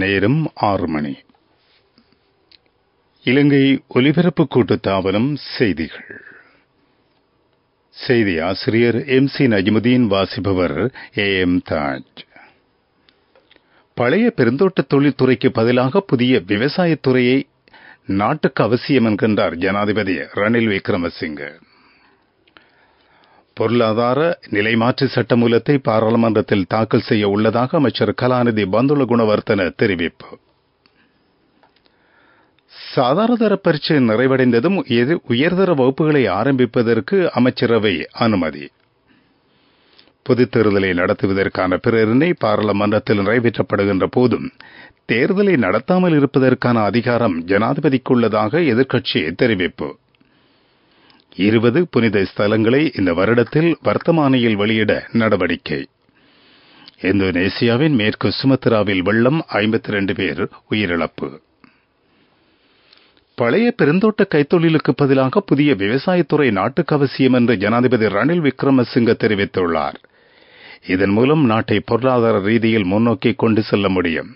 நேரம் 6 மணி. இலங்கை ஒலிபரப்பு கூட்டுத்தாபனம் செய்திகள். செய்தி ஆசிரியர் MC நஜ்முதீன், வாசிப்பவர் AM தாஜ். பழைய பெருந்தோட்ட தொழில்துறைக்கு பதிலாக புதிய விவசாயத்துறையை நாட்டுக்கு அவசியம் என்கின்றார் ஜனாதிபதி ரணில் விக்ரமசிங்க. பொருளாதார நிலைமாற்று சட்டமூலத்தை பாராளுமன்றத்தில் தாக்கல் செய்ய உள்ளதாக அமைச்சர் கலாநிதி பந்துல குணவர்த்தன தெரிவிப்பு. சாதாரணதர பரீட்சை நிறைவடைந்ததும் உயர்தர வகுப்புகளை ஆரம்பிப்பதற்கு அமைச்சரவை அனுமதி. பொதுத் தேர்தலை நடத்துவதற்கான பிரேரணை பாராளுமன்றத்தில் நிறைவேற்றப்படுகின்ற போதும் தேர்தலை நடத்தாமல் இருப்பதற்கான அதிகாரம் ஜனாதிபதிக்குள்ளதாக எதிர்க்கட்சி தெரிவிப்பு. 20 புனித ஸ்தலங்களை இந்த வருடத்தில் வர்த்தமானியில் வெளியிட நடவடிக்கை. இந்தோனேசியாவின் மேற்கு சுமத்ராவில் வெள்ளம், 52 பேர் உயிரிழப்பு. பழைய பெருந்தோட்ட கைத்தொழிலுக்கு பதிலாக புதிய விவசாயத்துறை நாட்டுக்கு அவசியம் என்று ஜனாதிபதி ரணில் விக்ரமசிங்க தெரிவித்துள்ளார். இதன் மூலம் நாட்டை பொருளாதார ரீதியில் முன்னோக்கி கொண்டு செல்ல முடியும்.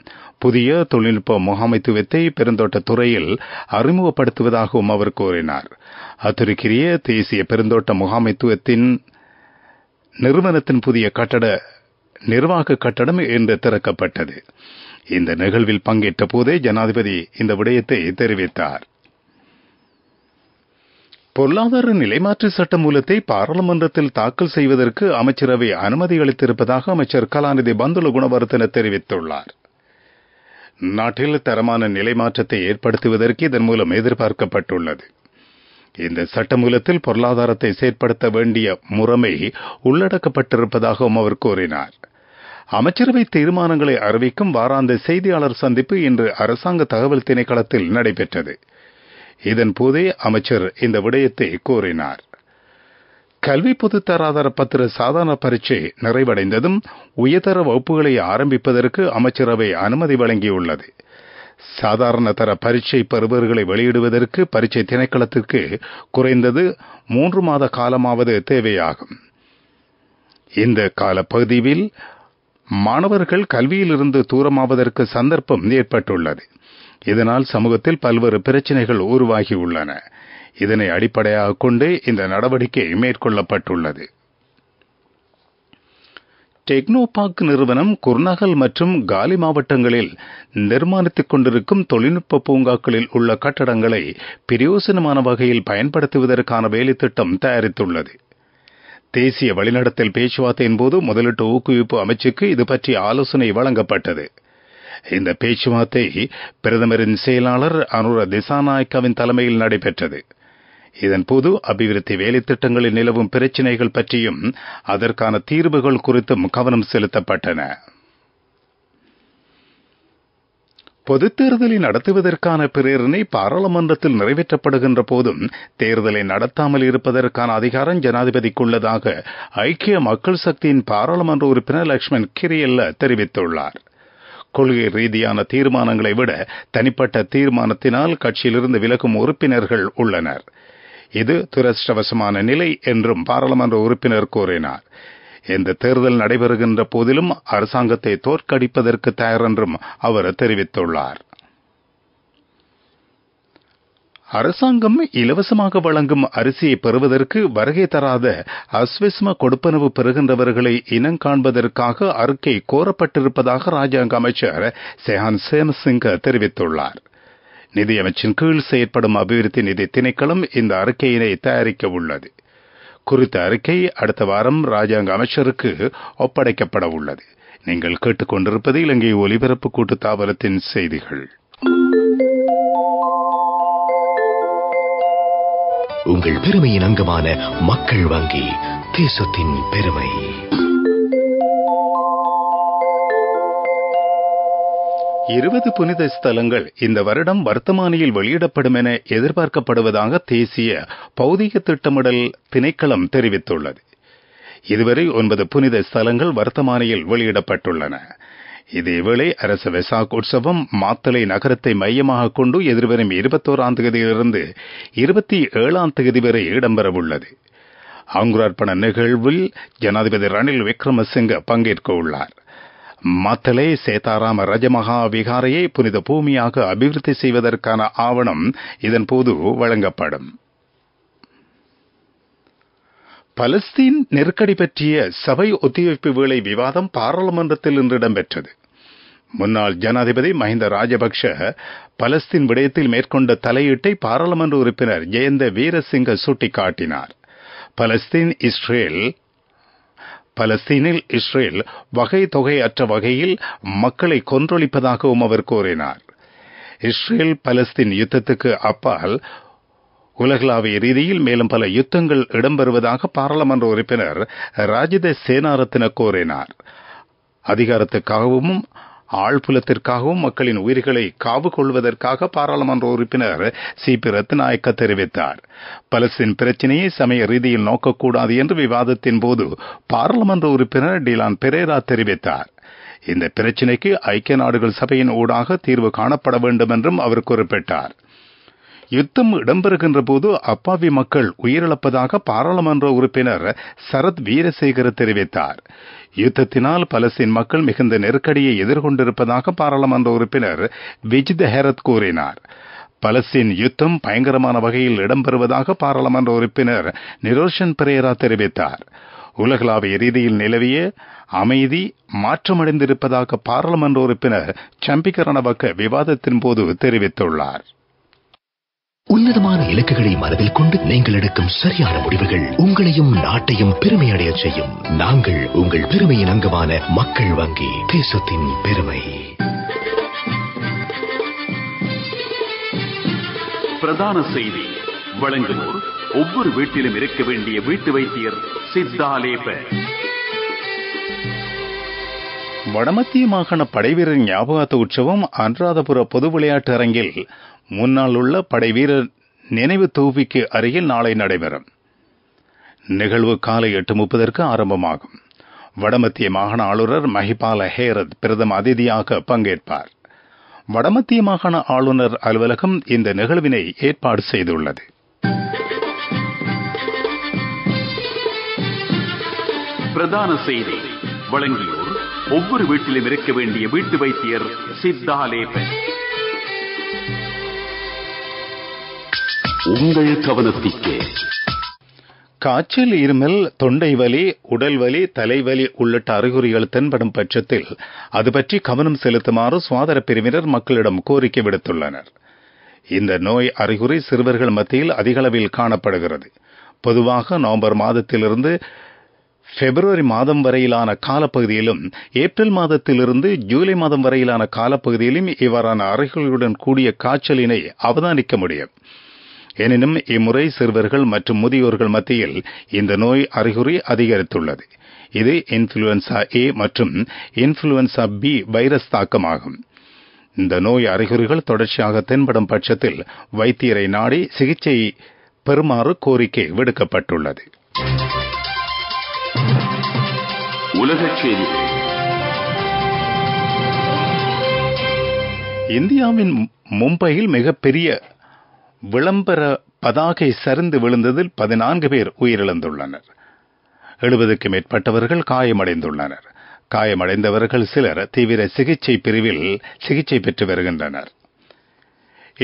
புதிய தொழில்நுட்ப முகாமைத்துவத்தை பெருந்தோட்ட துறையில் அறிமுகப்படுத்துவதாகவும் அவர் கூறினார். அத்துருக்கிய தேசிய பெருந்தோட்ட முகாமைத்துவத்தின் நிறுவனத்தின் புதிய நிர்வாக கட்டடம் இன்று திறக்கப்பட்டது. இந்த நிகழ்வில் பங்கேற்ற போதே ஜனாதிபதி இந்த விடயத்தை தெரிவித்தார். பொருளாதார நிலைமாற்று சட்ட மூலத்தை பாராளுமன்றத்தில் தாக்கல் செய்வதற்கு அமைச்சரவை அனுமதி அளித்திருப்பதாக அமைச்சர் கலாநிதி பந்துல குணவர்த்தன தெரிவித்துள்ளார். நாட்டில் தரமான நிலைமாற்றத்தை ஏற்படுத்துவதற்கு இதன் மூலம் எதிர்பார்க்கப்பட்டுள்ளது. இந்த சட்டமூலத்தில் பொருளாதாரத்தை செயற்படுத்த வேண்டிய முறைமை உள்ளடக்கப்பட்டிருப்பதாகவும் அவர் கூறினார். அமைச்சரவை தீர்மானங்களை அறிவிக்கும் வாராந்த செய்தியாளர் சந்திப்பு இன்று அரசாங்க தகவல் திணைக்களத்தில் நடைபெற்றது. இதன்போதே அமைச்சர் இந்த விடயத்தை கூறினார். கல்வி பொதுத்தராதர பத்திர சாதாரண பரீட்சை நிறைவடைந்ததும் உயர்தர வகுப்புகளை ஆரம்பிப்பதற்கு அமைச்சரவை அனுமதி வழங்கியுள்ளது. சாதாரண தர பரீட்சை பெறுபவர்களை வெளியிடுவதற்கு பரீட்சை திணைக்களத்திற்கு குறைந்தது 3 மாத காலமாவது தேவையாகும். இந்த காலப்பகுதியில் மாணவர்கள் கல்வியிலிருந்து தூரமாவதற்கு சந்தர்ப்பம் ஏற்பட்டுள்ளது. இதனால் சமூகத்தில் பல்வேறு பிரச்சினைகள் உருவாகியுள்ளன. இதனை அடிப்படையாக கொண்டு இந்த நடவடிக்கை மேற்கொள்ளப்பட்டுள்ளது. டெக்னோபார்க் நிறுவனம் குர்நாகல் மற்றும் காலி மாவட்டங்களில் நிர்மாணித்துக் கொண்டிருக்கும் தொழில்நுட்ப பூங்காக்களில் உள்ள கட்டடங்களை பிரயோசனமான வகையில் பயன்படுத்துவதற்கான வேலைத்திட்டம் தயாரித்துள்ளது. தேசிய வழிநடத்தல் பேச்சுவார்த்தையின் போது முதலீட்டு ஊக்குவிப்பு அமைச்சுக்கு இது பற்றி ஆலோசனை வழங்கப்பட்டது. இந்த பேச்சுவார்த்தை பிரதமரின் செயலாளர் அனுர திசாநாயக்காவின் தலைமையில் நடைபெற்றது. இதன்போது அபிவிருத்தி வேலைத்திட்டங்களில் நிலவும் பிரச்சினைகள் பற்றியும் அதற்கான தீர்வுகள் குறித்தும் கவனம் செலுத்தப்பட்டன. பொதுத் தேர்தலை நடத்துவதற்கான பிரேரணை பாராளுமன்றத்தில் நிறைவேற்றப்படுகின்ற போதும் தேர்தலை நடத்தாமல் இருப்பதற்கான அதிகாரம் ஜனாதிபதிக்குள்ளதாக ஐக்கிய மக்கள் சக்தியின் பாராளுமன்ற உறுப்பினர் லக்ஷ்மண் கிரியல்ல தெரிவித்துள்ளார். கொள்கை ரீதியான தீர்மானங்களை விட தனிப்பட்ட தீர்மானத்தினால் கட்சியிலிருந்து விலகும் உறுப்பினர்கள் உள்ளனர். இது துரதிர்ஷ்டவசமான நிலை என்றும் பாராளுமன்ற உறுப்பினர் கூறினார். இந்த தேர்தல் நடைபெறுகின்ற போதிலும் அரசாங்கத்தை தோற்கடிப்பதற்கு தயார் என்றும் அவர் தெரிவித்துள்ளார். அரசாங்கம் இலவசமாக வழங்கும் அரிசியை பெறுவதற்கு வருகை தராத அஸ்விஸ்ம கொடுப்பனவு பெறுகின்றவர்களை இனம் காண்பதற்காக அறிக்கை கோரப்பட்டிருப்பதாக ராஜாங்க அமைச்சர் செஹான் சேமசிங்க தெரிவித்துள்ளார். நிதியமைச்சின் கீழ் செயற்படும் அபிவிருத்தி நிதி திணைக்களம் இந்த அறிக்கையினை தயாரிக்க உள்ளது. குறித்த அறிக்கை அடுத்த வாரம் ராஜாங்க அமைச்சருக்கு ஒப்படைக்கப்பட உள்ளது. நீங்கள் கேட்டுக்கொண்டிருப்பது இலங்கை ஒலிபரப்பு கூட்டுத்தாபனத்தின் செய்திகள். உங்கள் பெருமையின் அங்கமான மக்கள் வங்கி, தேசத்தின் பெருமை. இருபது புனித ஸ்தலங்கள் இந்த வருடம் வர்த்தமானியில் வெளியிடப்படும் என எதிர்பார்க்கப்படுவதாக தேசிய பௌதிக திட்டமிடல் திணைக்களம் தெரிவித்துள்ளது. இதுவரை 9 புனித ஸ்தலங்கள் வர்த்தமானியில் வெளியிடப்பட்டுள்ளன. இதேவேளை அரச வெசாக் உற்சவம் மாத்தளை நகரத்தை மையமாக கொண்டு எதிர்வரும் 21ஆம் தேதியிலிருந்து 27ஆம் தேதி வரை இடம்பெறவுள்ளது. அங்குரார்ப்பண நிகழ்வில் ஜனாதிபதி ரணில் விக்ரமசிங்க பங்கேற்க உள்ளார். மத்தலே சேதாராம ரஜமகா விகாரையை புனித பூமியாக அபிவிருத்தி செய்வதற்கான ஆவணம் இதன்போது வழங்கப்படும். பலஸ்தீன் நெருக்கடி பற்றிய சபை ஒத்திவைப்பு வேளை விவாதம் பாராளுமன்றத்தில் இன்று இடம்பெற்றது. முன்னாள் ஜனாதிபதி மஹிந்த ராஜபக்ஷ பலஸ்தீன் விடயத்தில் மேற்கொண்ட தலையீட்டை பாராளுமன்ற உறுப்பினர் ஜெயந்த வீரசிங்க சுட்டிக்காட்டினார். பலஸ்தீனில் இஸ்ரேல் வகை தொகையற்ற வகையில் மக்களை கொன்றொழிப்பதாகவும் அவர் கூறினார். இஸ்ரேல் பலஸ்தீன் யுத்தத்துக்கு அப்பால் உலகளாவிய ரீதியில் மேலும் பல யுத்தங்கள் இடம்பெறுவதாக பாராளுமன்ற உறுப்பினர் ராஜித சேனாரத்ன கூறினார். அதிகாரத்துக்காகவும் ஆழ்புலத்திற்காகவும் மக்களின் உயிர்களை காவு கொள்வதற்காக பாராளுமன்ற உறுப்பினர் சி.பி. ரத்நாயக்க தெரிவித்தார். பலஸ்தீன் பிரச்சினையை சமய ரீதியில் நோக்கக்கூடாது என்று விவாதத்தின் போது பாராளுமன்ற உறுப்பினர் டிலான் பெரேரா தெரிவித்தார். இந்த பிரச்சினைக்கு ஐக்கிய நாடுகள் சபையின் ஊடாக தீர்வு காணப்பட வேண்டும் என்றும் அவர் குறிப்பிட்டார். யுத்தம் இடம்பெறுகின்ற போது அப்பாவி மக்கள் உயிரிழப்பதாக பாராளுமன்ற உறுப்பினர் சரத் வீரசேகர தெரிவித்தார். யுத்தத்தினால் பலஸ்தீன் மக்கள் மிகுந்த நெருக்கடியை எதிர்கொண்டிருப்பதாக பாராளுமன்ற உறுப்பினர் விஜித் ஹெரத் கூறினார். பலஸ்தீன் யுத்தம் பயங்கரமான வகையில் இடம்பெறுவதாக பாராளுமன்ற உறுப்பினர் நிரோஷன் பெரேரா தெரிவித்தார். உலகளாவிய ரீதியில் நிலவிய அமைதி மாற்றமடைந்திருப்பதாக பாராளுமன்ற உறுப்பினர் சம்பிக்க ரணவக்க விவாதத்தின் போது தெரிவித்துள்ளார். உன்னதமான இலக்குகளை மனதில் கொண்டு நீங்கள் எடுக்கும் சரியான முடிவுகள் உங்களையும் நாட்டையும் பெருமையடைய செய்யும். நாங்கள் உங்கள் பெருமையின் அங்கமான மக்கள் வங்கி, தேசத்தின் பெருமை. பிரதான செய்தி வழங்குவோர் ஒவ்வொரு வீட்டிலும் இருக்க வேண்டிய வீட்டு வைத்தியர் சித்தாலேப. வடமத்திய மாகாண படைவீரர் ஞாபகார்த்த உற்சவம் அனுராதபுர பொது விளையாட்டு அரங்கில் முன்னால் உள்ள படைவீரர் நினைவு தொகுதிக்கு அருகில் நாளை நடைபெறும். நிகழ்வு காலை 8:30 ஆரம்பமாகும். வடமத்திய மாகாண ஆளுநர் மஹிபால ஹேரத் பிரதம அதிதியாக பங்கேற்பார். வடமத்திய மாகாண ஆளுநர் அலுவலகம் இந்த நிகழ்வினை ஏற்பாடு செய்துள்ளது. பிரதான செய்தி வழங்கியோர் ஒவ்வொரு வீட்டிலும் இருக்க வேண்டிய வீட்டு வைத்தியர் சித்தாலேப. உங்கள் கவனத்திற்கு காய்ச்சல், இருமல், தொண்டை வலி, உடல் வலி, தலைவலி உள்ளிட்ட அறிகுறிகள் தென்படும் பட்சத்தில் அது பற்றி கவனம் செலுத்துமாறு சுகாதார பிரிவினர் மக்களிடம் கோரிக்கை விடுத்துள்ளனர். இந்த நோய் அறிகுறி சிறுவர்கள் மத்தியில் அதிகளவில் காணப்படுகிறது. பொதுவாக நவம்பர் மாதத்திலிருந்து பிப்ரவரி மாதம் வரையிலான காலப்பகுதியிலும் ஏப்ரல் மாதத்திலிருந்து ஜூலை மாதம் வரையிலான காலப்பகுதியிலும் இவ்வாறான அறிகுறிகளுடன் கூடிய காய்ச்சலினை அவதானிக்க முடியும். எனினும் இம்முறை சிறுவர்கள் மற்றும் முதியோர்கள் மத்தியில் இந்த நோய் அறிகுறி அதிகரித்துள்ளது. இது இன்ஃபுளுவன்சா ஏ மற்றும் இன்ஃபுளுவன்சா பி வைரஸ் தாக்கமாகும். இந்த நோய் அறிகுறிகள் தொடர்ச்சியாக தென்படும் பட்சத்தில் வைத்தியரை நாடி சிகிச்சை பெறுமாறு கோரிக்கை விடுக்கப்பட்டுள்ளது. உலகச் செய்திகள். இந்தியாவின் மும்பையில் மிகப்பெரிய விளம்பர பதாகை சரிந்து விழுந்ததில் 14 பேர் உயிரிழந்துள்ளனர். 70க்கும் மேற்பட்டவர்கள் காயமடைந்துள்ளனர். காயமடைந்தவர்கள் சிலர் தீவிர சிகிச்சை பிரிவில் சிகிச்சை பெற்று வருகின்றனர்.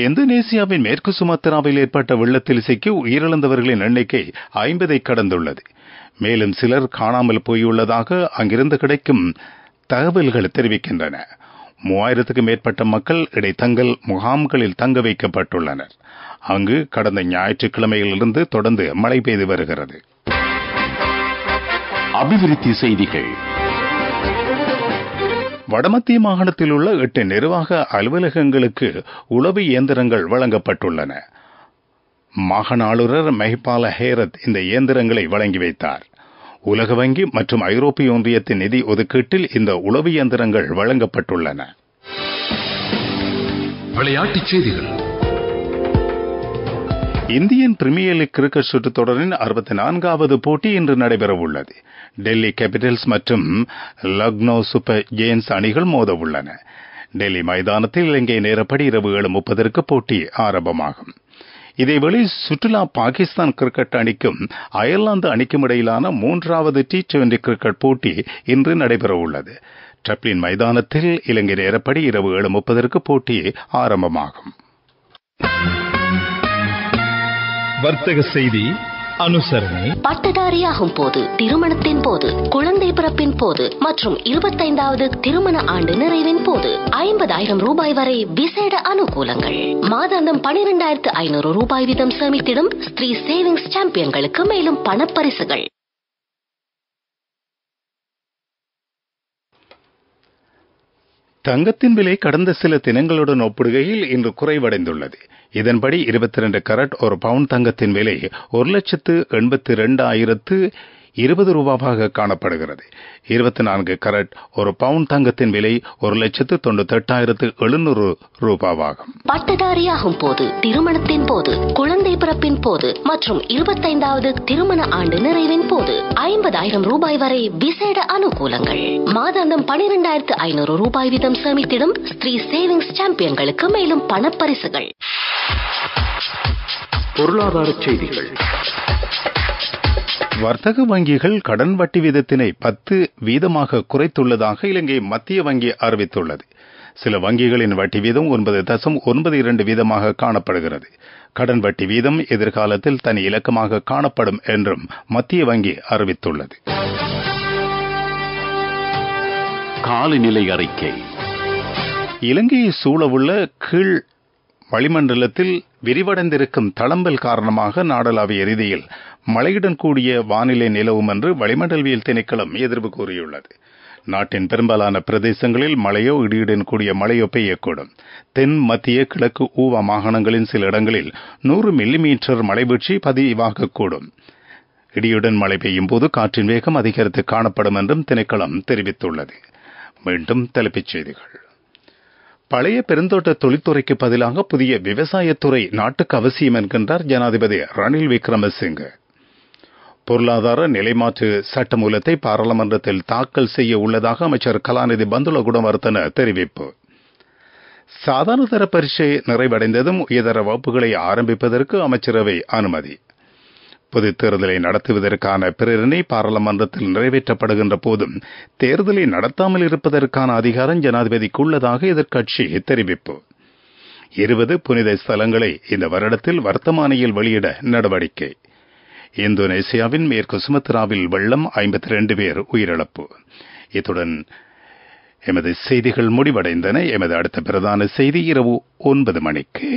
இந்தோனேசியாவின் மேற்கு சுமத்ராவில் ஏற்பட்ட வெள்ளத்தில் சிக்கி உயிரிழந்தவர்களின் எண்ணிக்கை 50 கடந்துள்ளது. மேலும் சிலர் காணாமல் போயுள்ளதாக அங்கிருந்து கிடைக்கும் தகவல்கள் தெரிவிக்கின்றன. 3000க்கும் மேற்பட்ட மக்கள் இடைத்தங்கல் முகாம்களில் தங்க வைக்கப்பட்டுள்ளனர். அங்கு கடந்த ஞாயிற்றுக்கிழமையிலிருந்து தொடர்ந்து மழை பெய்து வருகிறது. அபிவிருத்தி செய்திகள். வடமத்திய மாகாணத்தில் உள்ள 8 நிர்வாக அலுவலகங்களுக்கு உளவு இயந்திரங்கள் வழங்கப்பட்டுள்ளன. மாகாண ஆளுநர் மஹிபால ஹேரத் இந்த இயந்திரங்களை வழங்கி வைத்தார். உலக வங்கி மற்றும் ஐரோப்பிய ஒன்றியத்தின் நிதி ஒதுக்கீட்டில் இந்த உளவு இயந்திரங்கள் வழங்கப்பட்டுள்ளன. விளையாட்டுச் செய்திகள். இந்தியன் பிரீமியர் லீக் கிரிக்கெட் சுற்றுத் தொடரின் 64வது போட்டி இன்று நடைபெறவுள்ளது. டெல்லி கேபிட்டல்ஸ் மற்றும் லக்னோ சூப்பர் ஜெயன்ஸ் அணிகள் மோத உள்ளன. டெல்லி மைதானத்தில் இலங்கை நேரப்படி இரவு 7:30 போட்டி ஆரம்பமாகும். இதேவேளை சுற்றுலா பாகிஸ்தான் கிரிக்கெட் அணிக்கும் அயர்லாந்து அணிக்கும் இடையிலான 3வது T20 கிரிக்கெட் போட்டி இன்று நடைபெறவுள்ளது. ட்ரப்ளின் மைதானத்தில் இலங்கை நேரப்படி இரவு 7:30 போட்டி ஆரம்பமாகும். வர்த்தக செய்தி அனுசரணை. பட்டதாரியாகும் போது, திருமணத்தின் போது, குழந்தை பிறப்பின் போது மற்றும் 25வது திருமண ஆண்டு நிறைவின் போது 50,000 ரூபாய் வரை விசேட அனுகூலங்கள். மாதாந்தம் 12,500 ரூபாய் வீதம் சேமித்திடும் ஸ்ரீ சேவிங்ஸ் சாம்பியன்களுக்கு மேலும் பணப்பரிசுகள். தங்கத்தின் விலை கடந்த சில தினங்களுடன் ஒப்பிடுகையில் இன்று குறைவடைந்துள்ளது. இதன்படி 22 கரட் ஒரு பவுண்ட் தங்கத்தின் விலை 1,82,20 ரூபாவாக காணப்படுகிறது. 24 கரட் ஒரு பவுண்ட் தங்கத்தின் விலை 1,98,700 ரூபாவாகும். பட்டதாரியாகும் போது, திருமணத்தின் போது, குழந்தை பிறப்பின் போது மற்றும் 25வது திருமண ஆண்டு நிறைவின் போது 50,000 ரூபாய் வரை விசேட அனுகூலங்கள். மாதாந்தம் 12,500 ரூபாய் வீதம் சேமித்திடும் ஸ்ரீ சேவிங்ஸ் சாம்பியன்களுக்கு மேலும் பணப்பரிசுகள். பொருளாதார செய்திகள். வர்த்தக வங்கிகள் கடன் வட்டி வீதத்தினை 10% குறைத்துள்ளதாக இலங்கை மத்திய வங்கி அறிவித்துள்ளது. சில வங்கிகளின் வட்டி வீதம் 9.92% காணப்படுகிறது. கடன் வட்டி வீதம் எதிர்காலத்தில் தனி இலக்கமாக காணப்படும் என்றும் மத்திய வங்கி அறிவித்துள்ளது. காலநிலை அறிக்கை. இலங்கையை சூழவுள்ள கீழ் வளிமண்டலத்தில் விரிவடைந்திருக்கும் தளம்பல் காரணமாக நாடளாவிய ரீதியில் மழையுடன் கூடிய வானிலை நிலவும் என்று வளிமண்டலவியல் திணைக்களம் எதிர்ப்பு கூறியுள்ளது. நாட்டின் பெரும்பாலான பிரதேசங்களில் மழையோ இடியுடன் கூடிய மழையோ பெய்யக்கூடும். தென் மத்திய கிழக்கு ஊவா மாகாணங்களின் சில இடங்களில் 100 மில்லிமீட்டர் மழைவீழ்ச்சி பதிவாகக்கூடும். இடியுடன் மழை பெய்யும் போது காற்றின் வேகம் அதிகரித்து காணப்படும் என்றும் திணைக்களம் தெரிவித்துள்ளது. மீண்டும் தலைப்புச் செய்திகள். பழைய பெருந்தோட்ட தொழில்துறைக்கு பதிலாக புதிய விவசாயத்துறை நாட்டுக்கு அவசியம் என்கின்றார் ஜனாதிபதி ரணில் விக்ரமசிங்க. பொருளாதார நிலைமாற்று சட்டமூலத்தை பாராளுமன்றத்தில் தாக்கல் செய்ய உள்ளதாக அமைச்சர் கலாநிதி பந்துல குணவர்த்தன தெரிவிப்பு. சாதாரண தர பரீட்சை நிறைவடைந்ததும் உயர்தர வகுப்புகளை ஆரம்பிப்பதற்கு அமைச்சரவை அனுமதி. பொதுத் தேர்தலை நடத்துவதற்கான பிரேரணை பாராளுமன்றத்தில் நிறைவேற்றப்படுகின்ற போதும் தேர்தலை நடத்தாமல் இருப்பதற்கான அதிகாரம் ஜனாதிபதிக்கு உள்ளதாக எதிர்க்கட்சி தெரிவிப்பு. 20 புனித ஸ்தலங்களை இந்த வருடத்தில் வர்த்தமானியில் வெளியிட நடவடிக்கை. இந்தோனேசியாவின் மேற்கு சுமத்ராவில் வெள்ளம், 52 பேர் உயிரிழப்பு. இத்துடன் எமது செய்திகள் முடிவடைந்தன. எமது அடுத்த பிரதான செய்தி இரவு 9 மணிக்கு.